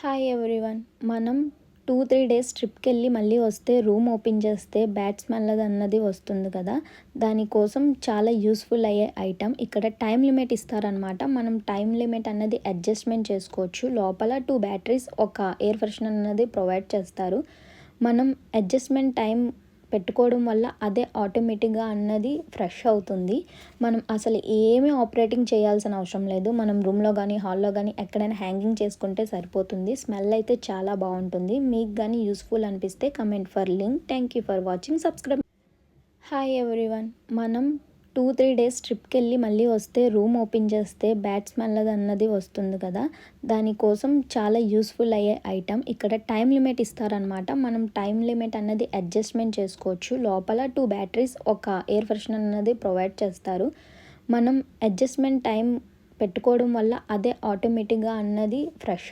Hi everyone. మనం 2-3 days ట్రిప్‌కెళ్ళి మళ్ళీ వస్తే రూమ్ ఓపెన్ చేస్తే బ్యాడ్ స్మెల్ అన్నది వస్తుంది కదా! దానికోసం చాలా యూజ్‌ఫుల్ అయ్యే ఐటెమ్. ఇక్కడ టైమ్ లిమిట్ ఇస్తారనమాట. మనం టైమ్ లిమిట్ అన్నది అడ్జస్ట్‌మెంట్ చేసుకోవచ్చు. లోపల 2 బ్యాటరీస్, ఒక ఎయిర్ ఫ్రెషనర్ అన్నది ప్రొవైడ్ చేస్తారు. మనం అడ్జస్ట్‌మెంట్ టైం పెట్టుకోవడం వల్ల అదే ఆటోమేటిక్‌గా అన్నది ఫ్రెష్ అవుతుంది. మనం అసలు ఏమీ ఆపరేటింగ్ చేయాల్సిన అవసరం లేదు. మనం రూమ్‌లో గానీ, హాల్‌లో గానీ ఎక్కడైనా హ్యాంగింగ్ చేసుకుంటే సరిపోతుంది. స్మెల్ అయితే చాలా బావుంటుంది. మీకు గానీ యూజ్‌ఫుల్ అనిపిస్తే comment for link. Thank you for watching. Subscribe. Hi everyone. మనం 2-3 డేస్ ట్రిప్‌కెళ్ళి మళ్ళీ వస్తే రూమ్ ఓపెన్ చేస్తే బ్యాడ్ స్మెల్ అన్నది వస్తుంది కదా! దానికోసం చాలా యూజ్‌ఫుల్ అయ్యే ఐటెమ్. ఇక్కడ టైమ్ లిమిట్ ఇస్తారనమాట. మనం టైమ్ లిమిట్ అన్నది అడ్జస్ట్‌మెంట్ చేసుకోవచ్చు. లోపల 2 బ్యాటరీస్, ఒక ఎయిర్ ఫ్రెషనర్ అన్నది ప్రొవైడ్ చేస్తారు. మనం అడ్జస్ట్‌మెంట్ టైం పెట్టుకోవడం వల్ల అదే ఆటోమేటిక్‌గా అన్నది ఫ్రెష్